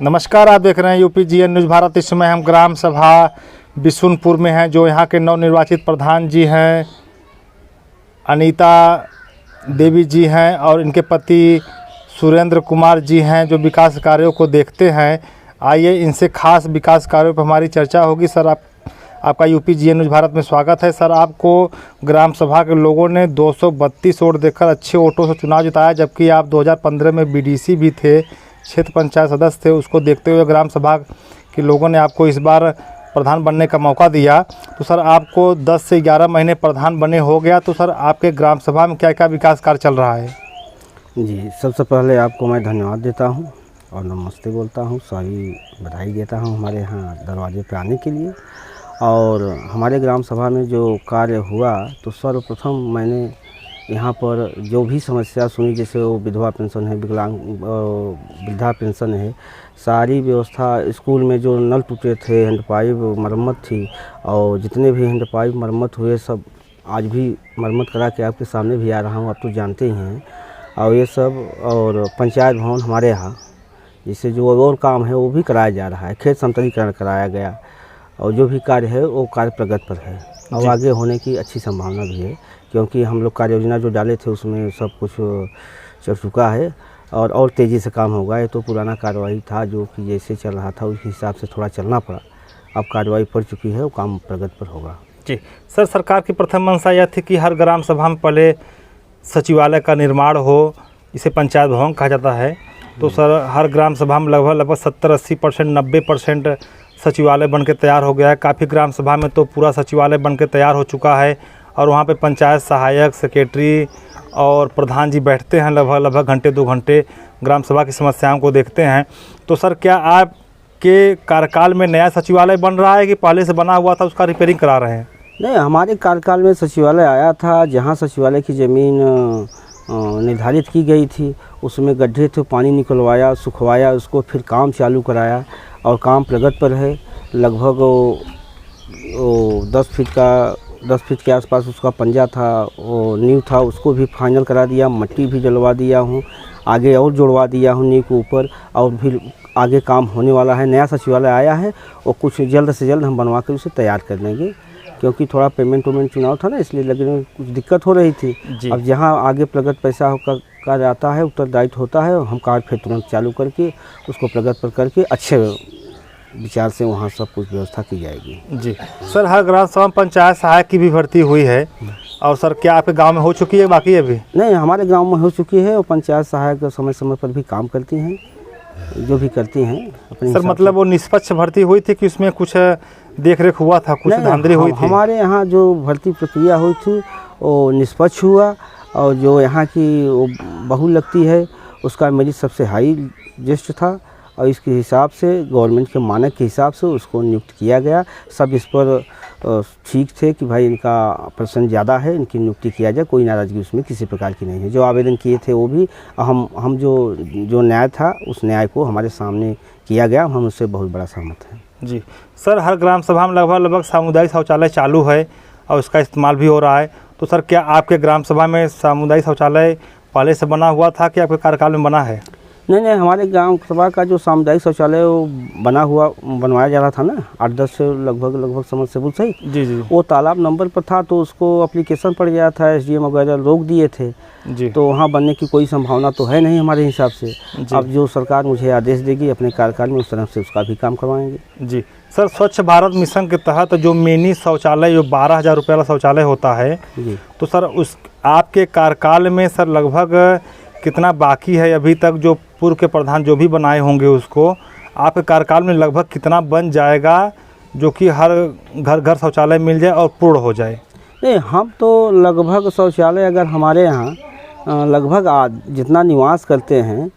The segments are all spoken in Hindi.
नमस्कार, आप देख रहे हैं UPGN न्यूज़ भारत। इस समय हम ग्राम सभा बिशुनपुर में हैं, जो यहाँ के नवनिर्वाचित प्रधान जी हैं अनीता देवी जी हैं और इनके पति सुरेंद्र कुमार जी हैं, जो विकास कार्यों को देखते हैं। आइए इनसे खास विकास कार्यों पर हमारी चर्चा होगी। सर, आपका UPGN न्यूज़ भारत में स्वागत है। सर, आपको ग्राम सभा के लोगों ने 232 वोट देकर अच्छे वोटों से चुनाव जिताया, जबकि आप 2015 में BDC भी थे, क्षेत्र पंचायत सदस्य थे। उसको देखते हुए ग्राम सभा के लोगों ने आपको इस बार प्रधान बनने का मौका दिया। तो सर, आपको 10 से 11 महीने प्रधान बने हो गया, तो सर आपके ग्राम सभा में क्या क्या विकास कार्य चल रहा है? जी, सबसे पहले आपको मैं धन्यवाद देता हूं और नमस्ते बोलता हूं, सारी बधाई देता हूं हमारे यहाँ दरवाजे पे आने के लिए। और हमारे ग्राम सभा में जो कार्य हुआ, तो सर्वप्रथम मैंने यहाँ पर जो भी समस्या सुनी, जैसे वो विधवा पेंशन है, विकलांग वृद्धा पेंशन है, सारी व्यवस्था, स्कूल में जो नल टूटे थे, हैंडपाइप मरम्मत थी, और जितने भी हैंडपाइप मरम्मत हुए सब आज भी मरम्मत करा के आपके सामने भी आ रहा हूँ, आप तो जानते ही हैं। और ये सब, और पंचायत भवन हमारे यहाँ जिससे जो और काम है वो भी कराया जा रहा है, खेत समतलीकरण कराया गया, और जो भी कार्य है वो कार्य प्रगति पर है और आगे होने की अच्छी संभावना भी है, क्योंकि हम लोग कार्य योजना जो डाले थे उसमें सब कुछ चल चुका है और तेज़ी से काम होगा। ये तो पुराना कार्रवाई था जो कि जैसे चल रहा था उस हिसाब से थोड़ा चलना पड़ा। अब कार्रवाई पड़ चुकी है, वो काम प्रगति पर होगा। जी सर, सरकार की प्रथम मंशा यह थी कि हर ग्राम सभा में पहले सचिवालय का निर्माण हो, इसे पंचायत भवन कहा जाता है। तो सर, हर ग्राम सभा में लगभग 70-80%, 90% सचिवालय बनके तैयार हो गया है। काफ़ी ग्राम सभा में तो पूरा सचिवालय बनके तैयार हो चुका है और वहाँ पे पंचायत सहायक, सेक्रेटरी और प्रधान जी बैठते हैं, लगभग घंटे 2 घंटे ग्राम सभा की समस्याओं को देखते हैं। तो सर, क्या आपके कार्यकाल में नया सचिवालय बन रहा है कि पहले से बना हुआ था उसका रिपेयरिंग करा रहे हैं? नहीं, हमारे कार्यकाल में सचिवालय आया था। जहाँ सचिवालय की ज़मीन निर्धारित की गई थी उसमें गड्ढे थे, पानी निकलवाया, सुखवाया, उसको फिर काम चालू कराया और काम प्रगति पर है। लगभग 10 फीट के आसपास उसका पंजा था, वो नींव था, उसको भी फाइनल करा दिया, मट्टी भी डलवा दिया हूँ, आगे और जोड़वा दिया हूँ नींव के ऊपर, और फिर आगे काम होने वाला है। नया सचिवालय आया है और कुछ जल्द से जल्द हम बनवा कर उसे तैयार कर लेंगे, क्योंकि थोड़ा पेमेंट चुनाव था ना, इसलिए लगने कुछ दिक्कत हो रही थी। अब जहाँ आगे प्रगति पैसा होकर कार्य आता है, उत्तरदायित्व होता है, हम कार्य फिर तुरंत चालू करके उसको प्रगति पर करके अच्छे विचार से वहाँ सब कुछ व्यवस्था की जाएगी। जी सर, हर ग्राम सभा में पंचायत सहायक की भी भर्ती हुई है, और सर क्या आपके गांव में हो चुकी है बाकी अभी? नहीं, हमारे गांव में हो चुकी है और पंचायत सहायक समय समय पर भी काम करती हैं, जो भी करती हैं अपने। सर, मतलब वो निष्पक्ष भर्ती हुई थी कि उसमें कुछ देख रेख हुआ था, कुछ धांधली हुई थी? हमारे यहाँ जो भर्ती प्रक्रिया हुई थी वो निष्पक्ष हुआ, और जो यहाँ की वो बहू लगती है उसका मेरिट सबसे हाई लिस्ट था, और इसके हिसाब से गवर्नमेंट के मानक के हिसाब से उसको नियुक्त किया गया। सब इस पर ठीक थे कि भाई इनका पर्सन ज़्यादा है, इनकी नियुक्ति किया जाए, कोई नाराज़गी उसमें किसी प्रकार की नहीं है। जो आवेदन किए थे वो भी हम जो न्याय था उस न्याय को हमारे सामने किया गया, हम उससे बहुत बड़ा सहमत हैं। जी सर, हर ग्राम सभा में लगभग सामुदायिक शौचालय चालू है और उसका इस्तेमाल भी हो रहा है। तो सर, क्या आपके ग्राम सभा में सामुदायिक शौचालय पहले से बना हुआ था कि आपके कार्यकाल में बना है? नहीं, हमारे ग्राम सभा का जो सामुदायिक शौचालय वो बनवाया जा रहा था ना, 8-10 से लगभग समझ से बोल सही। जी, वो तालाब नंबर पर था, तो उसको एप्लीकेशन पड़ गया था, SDM वगैरह रोक दिए थे जी। तो वहाँ बनने की कोई संभावना तो है नहीं हमारे हिसाब से। अब जो सरकार मुझे आदेश देगी अपने कार्यकाल में, उस तरह से उसका भी काम करवाएंगे। जी सर, स्वच्छ भारत मिशन के तहत जो मिनी शौचालय, जो 12,000 रुपये वाला शौचालय होता है जी, तो सर उस आपके कार्यकाल में सर लगभग कितना बाकी है अभी तक? जो पूर्व के प्रधान जो भी बनाए होंगे उसको आपके कार्यकाल में लगभग कितना बन जाएगा, जो कि हर घर शौचालय मिल जाए और पूर्ण हो जाए? नहीं, हम तो लगभग शौचालय अगर हमारे यहाँ लगभग जितना निवास करते हैं,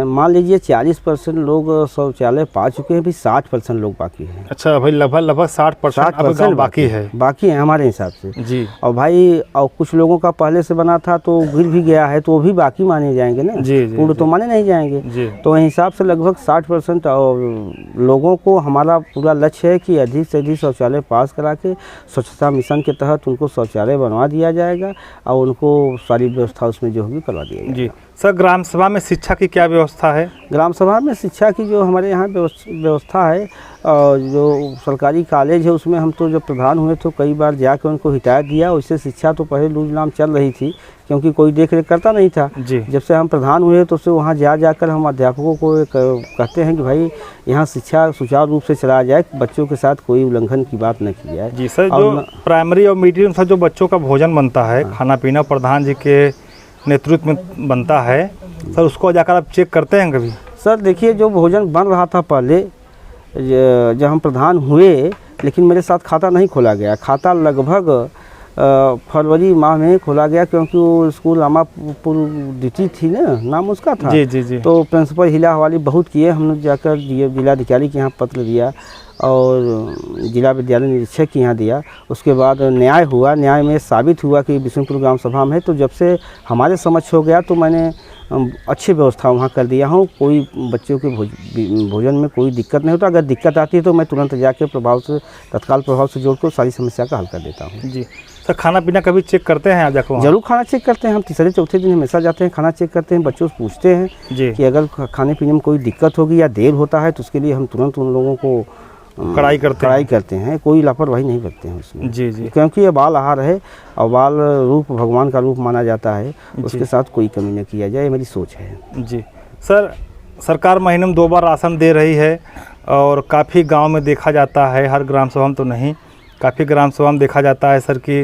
मान लीजिए 40% लोग शौचालय पा चुके हैं, अभी 60% लोग बाकी हैं। अच्छा भाई, लगभग 60% बाकी है हमारे हिसाब से जी। और भाई, और कुछ लोगों का पहले से बना था तो गिर भी गया है, तो वो भी बाकी माने जाएंगे ना जी, पूर्ण तो माने नहीं जाएंगे जी। तो हिसाब से लगभग 60% और लोगों को हमारा पूरा लक्ष्य है कि अधिक से अधिक शौचालय पास करा के स्वच्छता मिशन के तहत उनको शौचालय बनवा दिया जाएगा और उनको सारी व्यवस्था उसमें जो होगी करवा दी जाएगी। जी सर ग्राम सभा में शिक्षा की क्या व्यवस्था है? ग्राम सभा में शिक्षा की जो हमारे यहाँ व्यवस्था है, और जो सरकारी कॉलेज है उसमें हम तो जब प्रधान हुए तो कई बार जाकर उनको हिदायत दिया। उससे शिक्षा तो पहले लूज-लाम चल रही थी क्योंकि कोई देख रेख करता नहीं था। जी। जब से हम प्रधान हुए तो उससे वहाँ जाकर हम अध्यापकों को कहते हैं कि भाई यहाँ शिक्षा सुचारू रूप से चलाया जाए, बच्चों के साथ कोई उल्लंघन की बात न की जाए। जी सर, जो प्राइमरी और मीडियम से जो बच्चों का भोजन बनता है, खाना पीना प्रधान जी के नेतृत्व में बनता है सर, उसको जाकर आप चेक करते हैं कभी? सर देखिए, जो भोजन बन रहा था पहले जब हम प्रधान हुए, लेकिन मेरे साथ खाता नहीं खोला गया। खाता लगभग फरवरी माह में खोला गया क्योंकि वो स्कूल अमापुर ड्यूटी थी ना, नाम उसका था। जी जी जी। तो प्रिंसिपल हिला हवाली बहुत किए, हमने जाकर जिलाधिकारी के यहाँ पत्र दिया और जिला विद्यालय निरीक्षक के यहाँ दिया। उसके बाद न्याय हुआ, न्याय में साबित हुआ कि बिशुनपुर ग्राम सभा में, तो जब से हमारे समझ हो गया तो मैंने अच्छी व्यवस्था वहाँ कर दिया हूँ। कोई बच्चों के भोजन में कोई दिक्कत नहीं होता। अगर दिक्कत आती है तो मैं तुरंत जाके तत्काल प्रभाव से जोड़कर सारी समस्या का हल कर देता हूँ। जी सर, खाना पीना कभी चेक करते हैं आप जाकर? जरूर खाना चेक करते हैं हम, तीसरे चौथे दिन हमेशा जाते हैं, खाना चेक करते हैं। बच्चों से पूछते हैं जी कि अगर खाने पीने में कोई दिक्कत होगी या देर होता है तो उसके लिए हम तुरंत उन लोगों को कड़ाई करते हैं। कोई लापरवाही नहीं करते हैं उसमें। जी जी। क्योंकि ये बाल आहार है और बाल रूप भगवान का रूप माना जाता है, उसके साथ कोई कमी न किया जाए, मेरी सोच है। जी सर, सरकार महीने में 2 बार राशन दे रही है और काफ़ी गांव में देखा जाता है, हर ग्राम सभा में तो नहीं, काफ़ी ग्राम सभा में देखा जाता है सर कि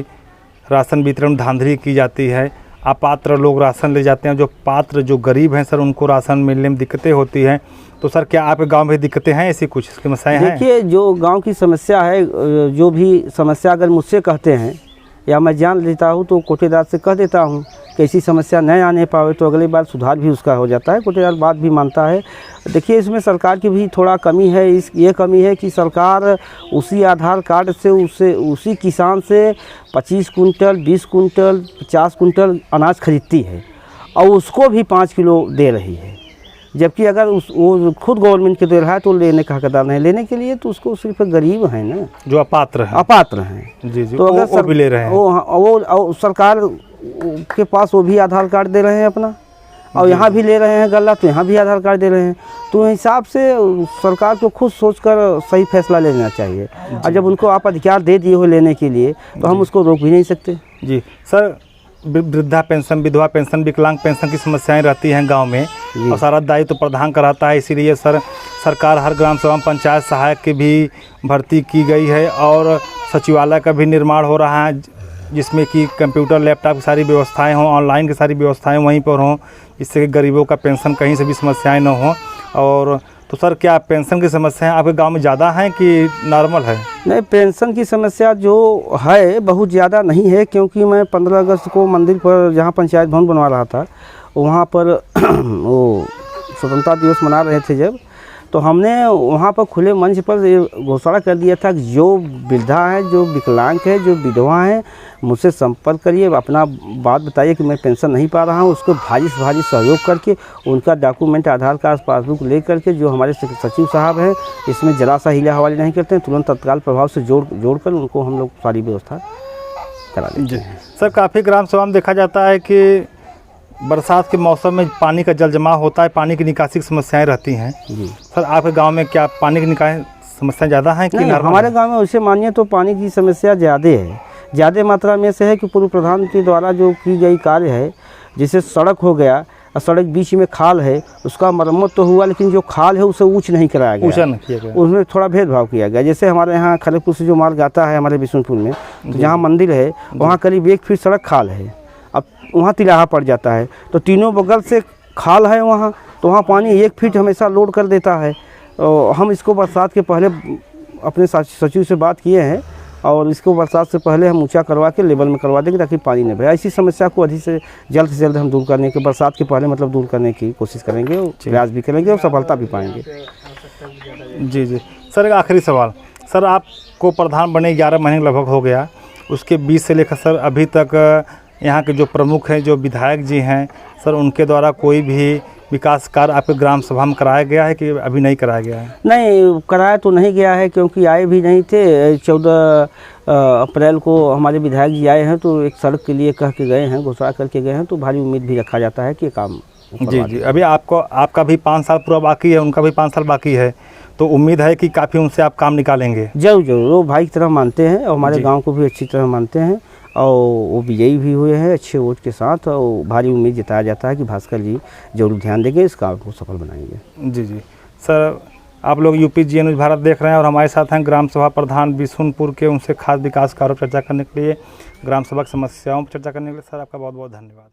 राशन वितरण धांधली की जाती है। अपात्र लोग राशन ले जाते हैं, जो पात्र जो गरीब हैं सर उनको राशन मिलने में दिक्कतें होती हैं। तो सर क्या आपके गांव में दिक्कतें हैं, ऐसी कुछ समस्याएं हैं? देखिए, जो गांव की समस्या है, जो भी समस्या अगर मुझसे कहते हैं या मैं जान लेता हूं तो कोटेदार से कह देता हूं कि ऐसी समस्या न आने पावे तो अगली बार सुधार भी उसका हो जाता है। कोटेदार बात भी मानता है। देखिए, इसमें सरकार की भी थोड़ा कमी है। ये कमी है कि सरकार उसी आधार कार्ड से उसी किसान से 25 कुंटल, 20 कुंटल, 50 कुंटल अनाज खरीदती है और उसको भी 5 किलो दे रही है, जबकि अगर वो खुद गवर्नमेंट के दे रहा है तो लेने का हकदार नहीं। लेने के लिए तो उसको सिर्फ गरीब हैं ना, जो अपात्र हैं। जी जी, तो अगर वो भी ले रहे हैं, वो सरकार के पास वो भी आधार कार्ड दे रहे हैं अपना, और यहाँ भी ले रहे हैं गल्ला, तो यहाँ भी आधार कार्ड दे रहे हैं। तो हिसाब से सरकार को खुद सोचकर सही फैसला लेना चाहिए। और जब उनको आप अधिकार दे दिए हो लेने के लिए तो हम उसको रोक भी नहीं सकते। जी सर, वृद्धा पेंशन, विधवा पेंशन, विकलांग पेंशन की समस्याएं रहती हैं गांव में और सारा दायित्व तो प्रधान कराता है। इसीलिए सरकार हर ग्राम सभा में पंचायत सहायक की भी भर्ती की गई है और सचिवालय का भी निर्माण हो रहा है, जिसमें कि कंप्यूटर, लैपटॉप की सारी व्यवस्थाएं हों, ऑनलाइन की सारी व्यवस्थाएं वहीं पर हों, जिससे कि गरीबों का पेंशन कहीं से भी समस्याएं न हों। और तो सर, क्या पेंशन की समस्याएं आपके गांव में ज़्यादा हैं कि नॉर्मल है? नहीं, पेंशन की समस्या जो है बहुत ज़्यादा नहीं है, क्योंकि मैं 15 अगस्त को मंदिर पर जहां पंचायत भवन बनवा रहा था वहां पर वो स्वतंत्रता दिवस मना रहे थे जब, तो हमने वहाँ पर खुले मंच पर घोषणा कर दिया था कि जो वृद्धा है, जो विकलांग है, जो विधवा है, मुझसे संपर्क करिए, अपना बात बताइए कि मैं पेंशन नहीं पा रहा हूँ। उसको भारी से भारी सहयोग करके उनका डॉक्यूमेंट, आधार कार्ड, पासबुक ले करके, जो हमारे सचिव साहब हैं इसमें जरा सा हीला हवाली नहीं करते हैं, तुरंत तत्काल प्रभाव से जोड़कर उनको हम लोग सारी व्यवस्था करा देते हैं। सर, काफ़ी ग्राम सभा में देखा जाता है कि बरसात के मौसम में पानी का जल जमाव होता है, पानी की निकासी की समस्याएं रहती हैं। जी सर, आपके गांव में क्या पानी की निकासी समस्याएं ज़्यादा हैं कि नहीं? हमारे गांव में वैसे मानिए तो पानी की समस्या ज़्यादा है, ज़्यादा मात्रा में से है कि पूर्व प्रधान के द्वारा जो की गई कार्य है, जैसे सड़क हो गया और सड़क बीच में खाल है, उसका मरम्मत तो हुआ, लेकिन जो खाल है उसे ऊँच नहीं कराया गया, उसमें थोड़ा भेदभाव किया गया। जैसे हमारे यहाँ खड़गपुर से जो मार्ग आता है हमारे बिशुनपुर में, तो जहाँ मंदिर है वहाँ करीब 1 फीट सड़क खाल है। अब वहाँ तिलाहा पड़ जाता है तो तीनों बगल से खाल है वहाँ, तो वहाँ पानी 1 फीट हमेशा लोड कर देता है। हम इसको बरसात के पहले अपने सचिव से बात किए हैं और इसको बरसात से पहले हम ऊंचा करवा के लेवल में करवा देंगे ताकि पानी न भरे। ऐसी समस्या को अधिक से जल्द हम दूर करने के, बरसात के पहले मतलब दूर करने की कोशिश करेंगे, प्रयास भी करेंगे और सफलता भी पाएंगे। जी जी सर, एक आखिरी सवाल सर, आपको प्रधान बने 11 महीने लगभग हो गया, उसके बीच से लेकर सर अभी तक यहाँ के जो प्रमुख हैं, जो विधायक जी हैं सर, उनके द्वारा कोई भी विकास कार्य आपके ग्राम सभा में कराया गया है कि अभी नहीं कराया गया है? नहीं, कराया तो नहीं गया है क्योंकि आए भी नहीं थे। 14 अप्रैल को हमारे विधायक जी आए हैं तो एक सड़क के लिए कह के गए हैं, घोषणा करके गए हैं, तो भारी उम्मीद भी रखा जाता है कि काम जी जी। अभी आपका भी 5 साल पूरा बाकी है, उनका भी 5 साल बाकी है, तो उम्मीद है कि काफ़ी उनसे आप काम निकालेंगे। जरूर जरूर, वो भाई की तरह मानते हैं और हमारे जी। गांव को भी अच्छी तरह मानते हैं, और वो विजयी भी हुए हैं अच्छे वोट के साथ, और भारी उम्मीद जताया जाता है कि भास्कर जी जरूर ध्यान देंगे, इस काम को सफल बनाएंगे। जी जी। सर, आप लोग UPGN न्यूज़ भारत देख रहे हैं और हमारे साथ हैं ग्राम सभा प्रधान बिशुनपुर के, उनसे खास विकास कार्यों पर चर्चा करने के लिए, ग्राम सभा की समस्याओं पर चर्चा करने के लिए। सर, आपका बहुत बहुत धन्यवाद।